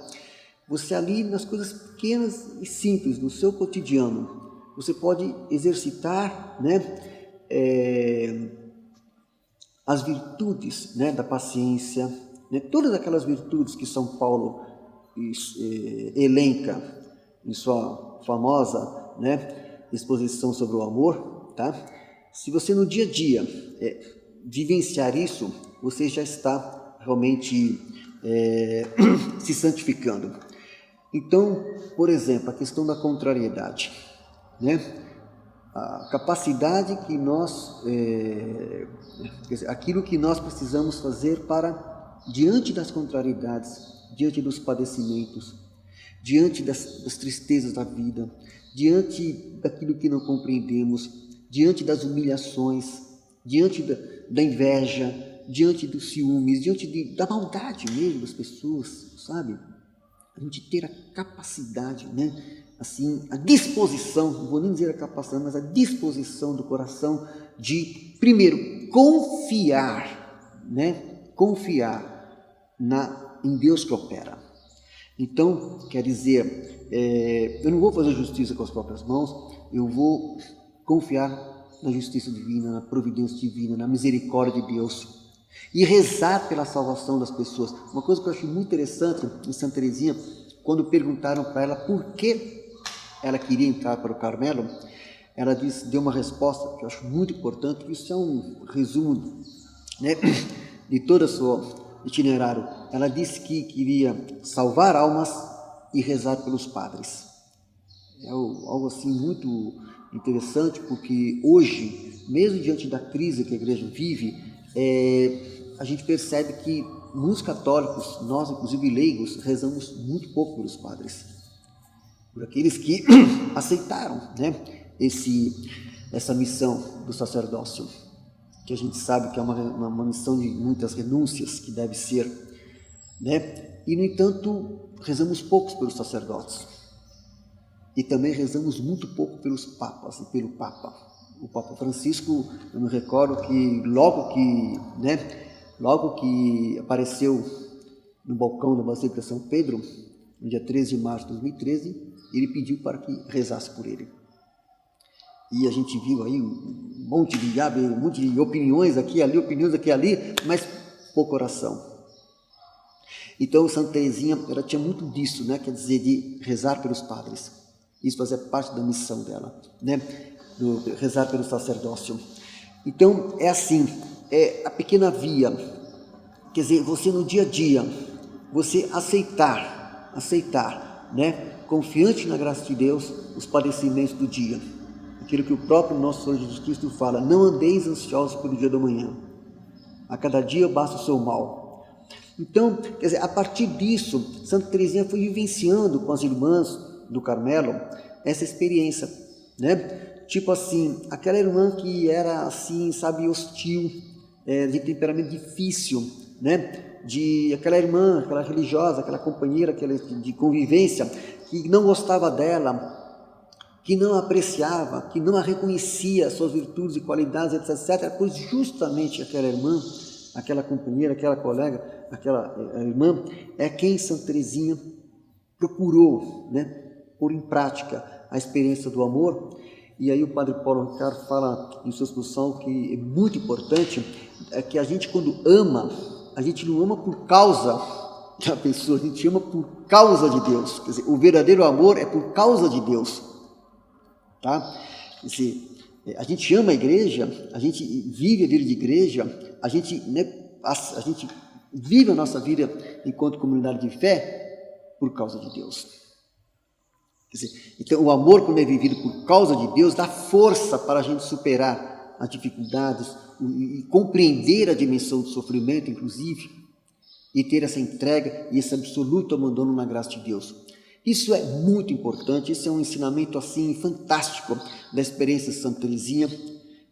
Você ali, nas coisas pequenas e simples do seu cotidiano, você pode exercitar, né, as virtudes, né, da paciência, né, todas aquelas virtudes que São Paulo elenca em sua famosa, né, exposição sobre o amor, tá? Se você no dia a dia vivenciar isso, você já está realmente se santificando. Então, por exemplo, a questão da contrariedade, né? A capacidade que aquilo que nós precisamos fazer para, diante das contrariedades, diante dos padecimentos, diante das tristezas da vida, diante daquilo que não compreendemos, diante das humilhações, diante da inveja, diante dos ciúmes, diante da maldade mesmo das pessoas, sabe? A gente ter a capacidade, né? Assim, a disposição, não vou nem dizer a capacidade, mas a disposição do coração de, primeiro, confiar, né? Confiar em Deus que opera. Então, quer dizer, eu não vou fazer justiça com as próprias mãos, eu vou confiar na justiça divina, na providência divina, na misericórdia de Deus e rezar pela salvação das pessoas. Uma coisa que eu acho muito interessante em Santa Teresinha, quando perguntaram para ela por que ela queria entrar para o Carmelo, ela deu uma resposta que eu acho muito importante, isso é um resumo, né, de todo o seu itinerário. Ela disse que queria salvar almas e rezar pelos padres. É algo assim muito interessante, porque hoje, mesmo diante da crise que a igreja vive, a gente percebe que muitos católicos, nós inclusive leigos, rezamos muito pouco pelos padres, por aqueles que aceitaram, né, essa missão do sacerdócio, que a gente sabe que é uma missão de muitas renúncias que deve ser, né? E no entanto rezamos poucos pelos sacerdotes e também rezamos muito pouco pelos papas e pelo Papa. O Papa Francisco, eu me recordo que logo que apareceu no balcão da Basílica de São Pedro, no dia 13 de março de 2013, ele pediu para que rezasse por ele. E a gente viu aí um monte de opiniões aqui e ali, mas pouco oração. Então, Santa Teresinha, ela tinha muito disso, né? Quer dizer, de rezar pelos padres. Isso fazia parte da missão dela, né? Rezar pelo sacerdócio. Então, é assim, a pequena via, quer dizer, você no dia a dia, você aceitar, né? Confiante na graça de Deus, os padecimentos do dia. Aquilo que o próprio nosso Senhor Jesus Cristo fala: não andeis ansiosos pelo dia da manhã, a cada dia basta o seu mal. Então, quer dizer, a partir disso, Santa Teresinha foi vivenciando com as irmãs do Carmelo essa experiência, né? Tipo assim, aquela irmã que era assim, sabe, hostil, de temperamento difícil, né? Aquela irmã, aquela religiosa, aquela companheira de convivência, que não gostava dela, que não a apreciava, que não a reconhecia, suas virtudes e qualidades, etc. Pois justamente aquela irmã, aquela companheira, aquela colega, aquela irmã, é quem Santa Teresinha procurou, né, pôr em prática a experiência do amor. E aí o Padre Paulo Ricardo fala em sua exposição que é muito importante, que a gente quando ama, a gente não ama por causa da pessoa, a gente ama por causa de Deus. Quer dizer, o verdadeiro amor é por causa de Deus. Tá? Quer dizer, a gente ama a igreja, a gente vive a vida de igreja, a gente, né, a gente vive a nossa vida enquanto comunidade de fé por causa de Deus. Quer dizer, então o amor, quando é vivido por causa de Deus, dá força para a gente superar as dificuldades e compreender a dimensão do sofrimento, inclusive, e ter essa entrega e esse absoluto abandono na graça de Deus. Isso é muito importante, isso é um ensinamento assim fantástico da experiência de Santa Teresinha,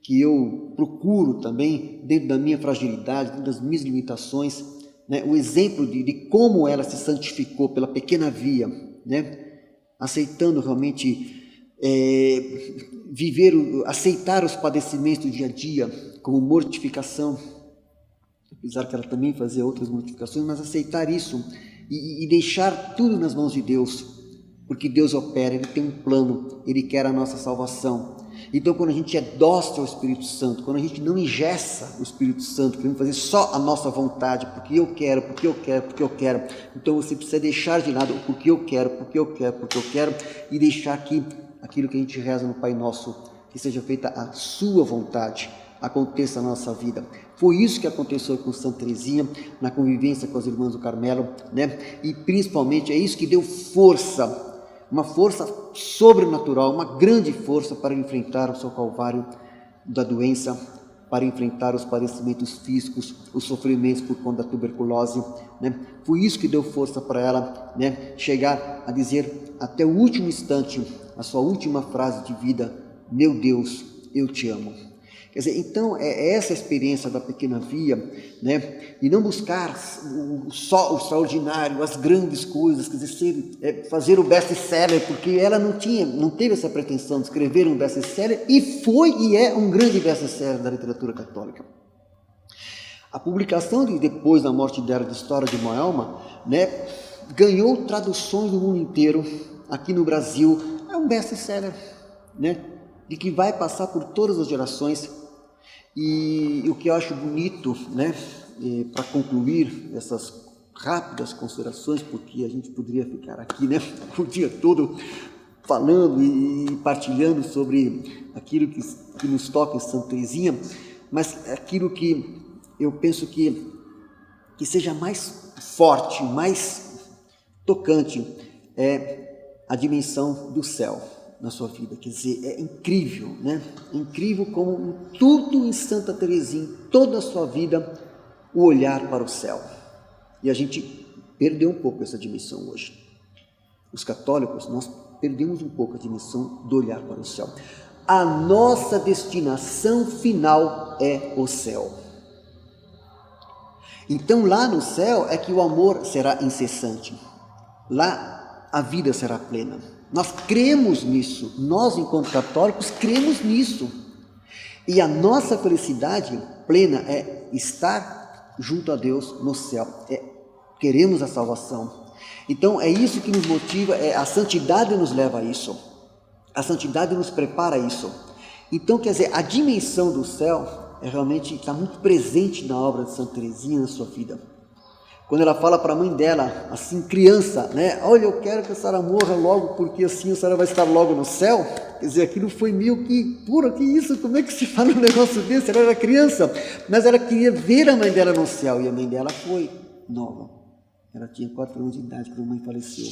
que eu procuro também, dentro da minha fragilidade, dentro das minhas limitações, né, o exemplo de como ela se santificou pela pequena via, né, aceitando realmente aceitar os padecimentos do dia a dia como mortificação, apesar que ela também fazia outras mortificações, mas aceitar isso e deixar tudo nas mãos de Deus, porque Deus opera, Ele tem um plano, Ele quer a nossa salvação. Então, quando a gente é dócil ao Espírito Santo, quando a gente não engessa o Espírito Santo, queremos fazer só a nossa vontade, porque eu quero, então você precisa deixar de lado o porque eu quero, e deixar aqui aquilo que a gente reza no Pai Nosso, que seja feita a sua vontade, aconteça na nossa vida. Foi isso que aconteceu com Santa Teresinha, na convivência com as irmãs do Carmelo, né? E principalmente é isso que deu força, uma força sobrenatural, uma grande força para enfrentar o seu calvário da doença, para enfrentar os padecimentos físicos, os sofrimentos por conta da tuberculose, né? Foi isso que deu força para ela, né, chegar a dizer até o último instante, a sua última frase de vida: meu Deus, eu te amo. Quer dizer, então é essa a experiência da Pequena Via, né? E não buscar só o extraordinário, as grandes coisas, quer dizer, fazer o best-seller, porque ela não teve essa pretensão de escrever um best-seller, e foi e é um grande best-seller da literatura católica. A publicação depois da morte dela de História de uma Alma, né, ganhou traduções no mundo inteiro. Aqui no Brasil é um best-seller, né, e que vai passar por todas as gerações. E o que eu acho bonito, né, para concluir essas rápidas considerações, porque a gente poderia ficar aqui, né, o dia todo falando e partilhando sobre aquilo que nos toca em Santa Teresinha, mas aquilo que eu penso que seja mais forte, mais tocante, é a dimensão do céu na sua vida. Quer dizer, é incrível, né? Incrível como tudo em Santa Teresinha, toda a sua vida, o olhar para o céu. E a gente perdeu um pouco essa dimensão hoje. Os católicos, nós perdemos um pouco a dimensão do olhar para o céu. A nossa destinação final é o céu. Então lá no céu é que o amor será incessante. Lá a vida será plena. Nós cremos nisso. Nós, enquanto católicos, cremos nisso. E a nossa felicidade plena é estar junto a Deus no céu. Queremos a salvação. Então é isso que nos motiva, a santidade nos leva a isso. A santidade nos prepara a isso. Então, quer dizer, a dimensão do céu realmente está muito presente na obra de Santa Teresinha, na sua vida. Quando ela fala para a mãe dela, assim, criança, né? Olha, eu quero que a senhora morra logo, porque assim a senhora vai estar logo no céu. Quer dizer, aquilo foi meio que, que isso? Como é que se fala um negócio desse? Ela era criança, mas ela queria ver a mãe dela no céu, e a mãe dela foi nova. Ela tinha 4 anos de idade quando a mãe faleceu.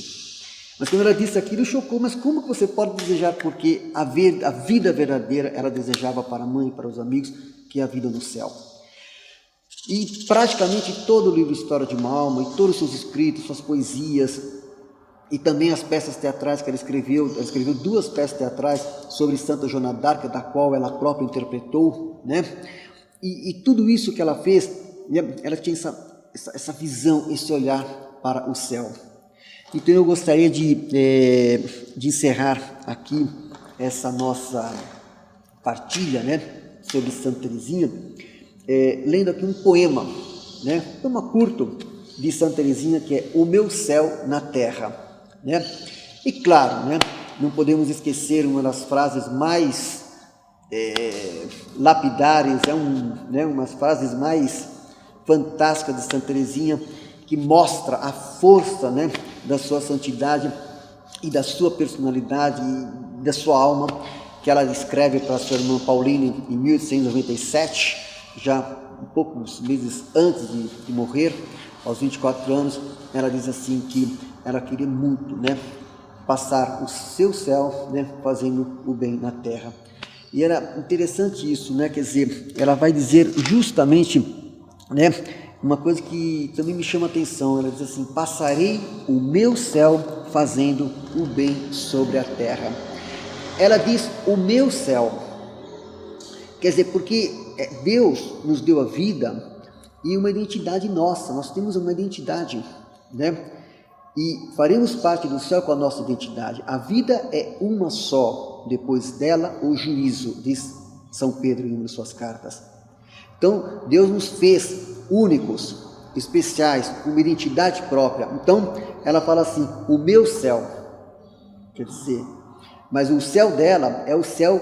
Mas quando ela disse aquilo, chocou. Mas como que você pode desejar? Porque a vida verdadeira ela desejava para a mãe e para os amigos, que é a vida no céu. E praticamente todo o livro História de uma Alma, e todos os seus escritos, suas poesias, e também as peças teatrais que ela escreveu 2 peças teatrais sobre Santa Joana d'Arc, da qual ela própria interpretou, né? E tudo isso que ela fez, ela tinha essa visão, esse olhar para o céu. Então eu gostaria de encerrar aqui essa nossa partilha, né, sobre Santa Teresinha, lendo aqui um poema, né, um poema curto de Santa Teresinha, que é O Meu Céu na Terra, né? E claro, né, não podemos esquecer uma das frases mais lapidares, umas frases mais fantásticas de Santa Teresinha, que mostra a força, né, da sua santidade e da sua personalidade e da sua alma, que ela escreve para sua irmã Paulina em 1897, já poucos meses antes de morrer, aos 24 anos. Ela diz assim que ela queria muito, né, passar o seu céu, né, fazendo o bem na terra. E era interessante isso, né, quer dizer, ela vai dizer justamente, né, uma coisa que também me chama a atenção. Ela diz assim: passarei o meu céu fazendo o bem sobre a terra. Ela diz o meu céu, quer dizer, porque Deus nos deu a vida e uma identidade nossa. Nós temos uma identidade, né? E faremos parte do céu com a nossa identidade. A vida é uma só, depois dela o juízo, diz São Pedro em uma de suas cartas. Então Deus nos fez únicos, especiais, com uma identidade própria. Então ela fala assim: o meu céu, quer dizer, mas o céu dela é o céu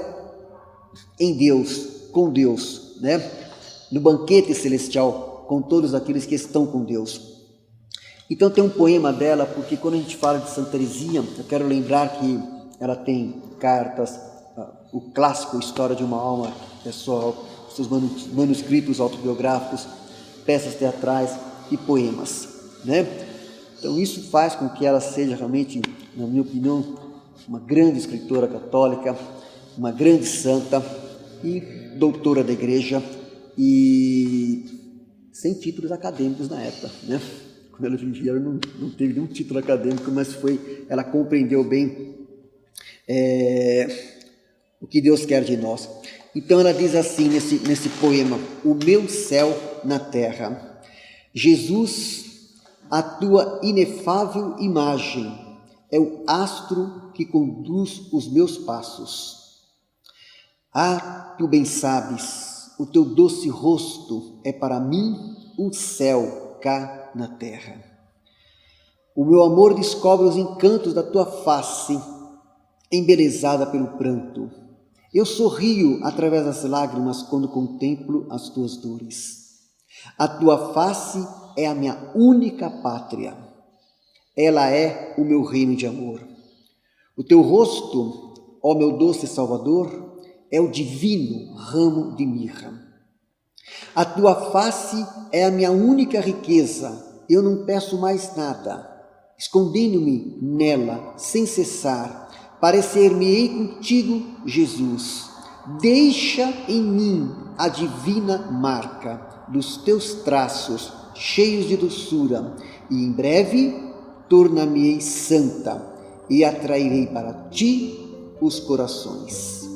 em Deus, com Deus, né? No banquete celestial, com todos aqueles que estão com Deus. Então tem um poema dela, porque quando a gente fala de Santa Teresinha, eu quero lembrar que ela tem cartas, o clássico História de uma Alma, que é seus manuscritos autobiográficos, peças teatrais e poemas, né? Então isso faz com que ela seja realmente, na minha opinião, uma grande escritora católica, uma grande santa e doutora da igreja, e sem títulos acadêmicos na época, né? Quando ela vivia, ela não teve nenhum título acadêmico, mas ela compreendeu bem o que Deus quer de nós. Então ela diz assim nesse poema: o meu céu na terra. Jesus, a tua inefável imagem, é o astro que conduz os meus passos. Ah, tu bem sabes, o teu doce rosto é para mim o céu cá na terra. O meu amor descobre os encantos da tua face, embelezada pelo pranto. Eu sorrio através das lágrimas quando contemplo as tuas dores. A tua face é a minha única pátria. Ela é o meu reino de amor. O teu rosto, ó meu doce Salvador, é o divino ramo de mirra. A tua face é a minha única riqueza. Eu não peço mais nada. Escondendo-me nela sem cessar, parecer-me-ei contigo, Jesus. Deixa em mim a divina marca dos teus traços cheios de doçura, e em breve tornar-me-ei santa e atrairei para ti os corações.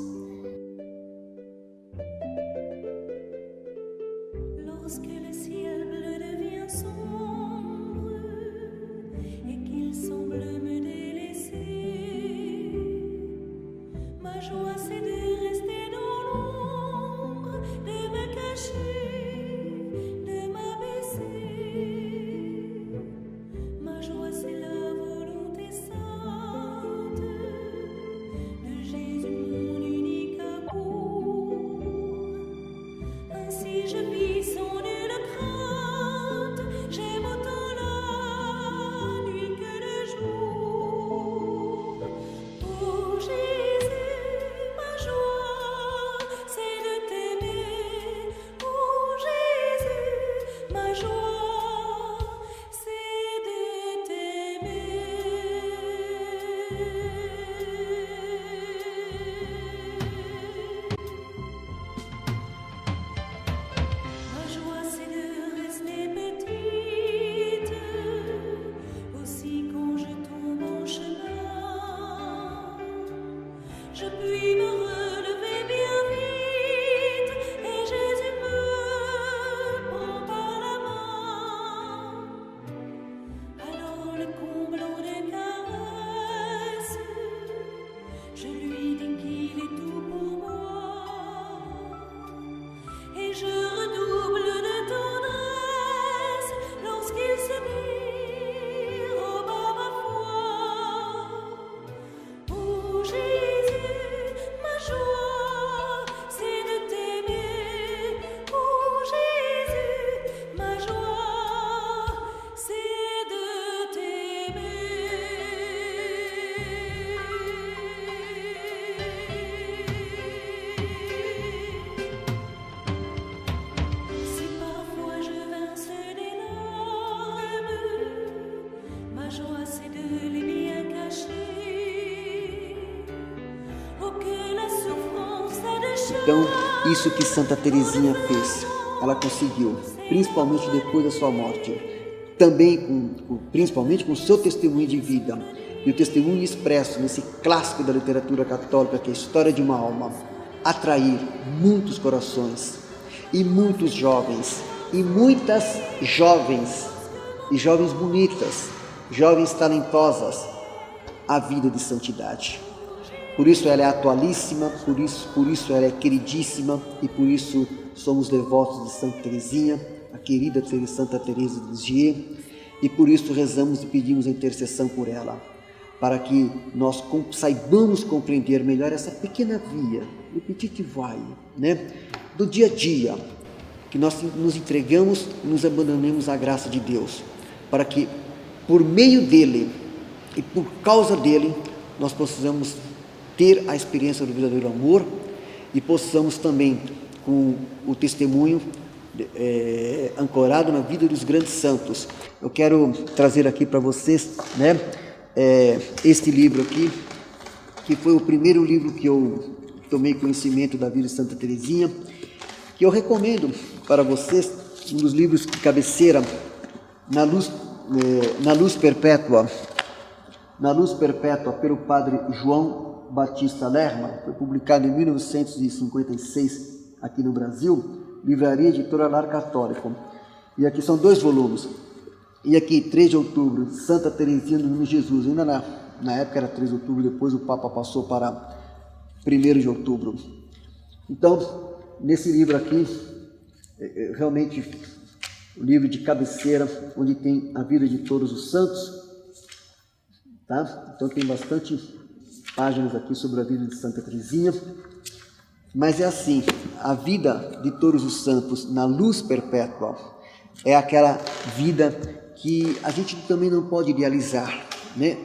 Então, isso que Santa Teresinha fez, ela conseguiu, principalmente depois da sua morte, também principalmente com o seu testemunho de vida e o testemunho expresso nesse clássico da literatura católica, que é a História de uma Alma, atrair muitos corações e muitos jovens e muitas jovens e jovens bonitas, jovens talentosas à vida de santidade. Por isso ela é atualíssima, por isso ela é queridíssima e por isso somos devotos de Santa Teresinha, a querida Santa Teresa de Lisieux, e por isso rezamos e pedimos a intercessão por ela, para que nós saibamos compreender melhor essa pequena via, o petit voie, do dia a dia, que nós nos entregamos e nos abandonemos à graça de Deus, para que por meio dele e por causa dele nós possamos ter a experiência do verdadeiro amor e possamos também, com o testemunho ancorado na vida dos grandes santos. Eu quero trazer aqui para vocês, este livro aqui, que foi o primeiro livro que eu tomei conhecimento da vida de Santa Teresinha, que eu recomendo para vocês, um dos livros de cabeceira, Na Luz Perpétua, pelo Padre João Batista Lerma, foi publicado em 1956 aqui no Brasil, Livraria Editora Lar Católico. E aqui são 2 volumes. E aqui, 3 de outubro, Santa Teresinha do Menino Jesus. Ainda na época era 3 de outubro, depois o Papa passou para 1º de outubro. Então, nesse livro aqui, realmente o livro de cabeceira, onde tem a vida de todos os santos, tá? Então tem bastante páginas aqui sobre a vida de Santa Teresinha. Mas é assim, a vida de todos os santos na luz perpétua é aquela vida que a gente também não pode idealizar, né?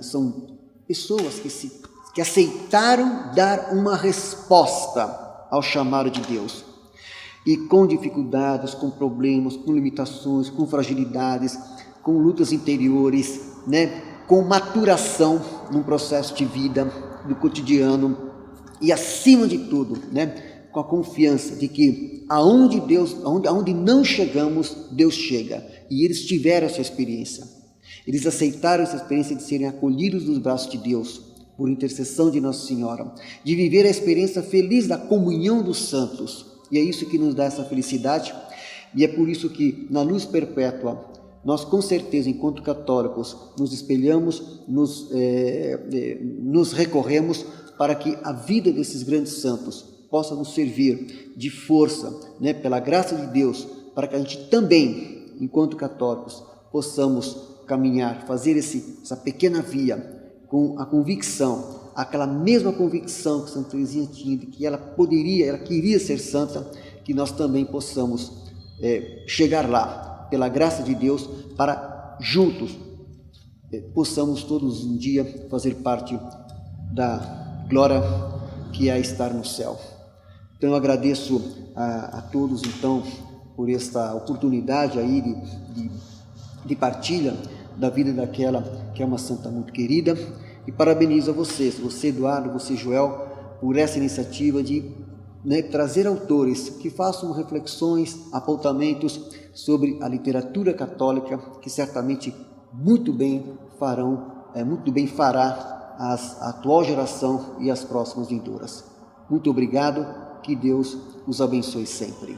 São pessoas que aceitaram dar uma resposta ao chamado de Deus. E com dificuldades, com problemas, com limitações, com fragilidades, com lutas interiores, né? Com maturação num processo de vida, do cotidiano, e acima de tudo, né? Com a confiança de que aonde não chegamos, Deus chega. E eles tiveram essa experiência. Eles aceitaram essa experiência de serem acolhidos nos braços de Deus, por intercessão de Nossa Senhora, de viver a experiência feliz da comunhão dos santos. E é isso que nos dá essa felicidade, e é por isso que na luz perpétua, nós com certeza, enquanto católicos, nos espelhamos, nos recorremos para que a vida desses grandes santos possa nos servir de força, né, pela graça de Deus, para que a gente também, enquanto católicos, possamos caminhar, fazer essa pequena via com a convicção, aquela mesma convicção que Santa Teresinha tinha, de que ela queria ser santa, que nós também possamos chegar lá, pela graça de Deus, para juntos possamos todos um dia fazer parte da glória que é estar no céu. Então eu agradeço a todos então por esta oportunidade aí de partilha da vida daquela que é uma santa muito querida, e parabenizo a vocês, você Eduardo, você Joel, por essa iniciativa de trazer autores que façam reflexões, apontamentos sobre a literatura católica, que certamente muito bem fará a atual geração e as próximas vindouras. Muito obrigado, que Deus os abençoe sempre.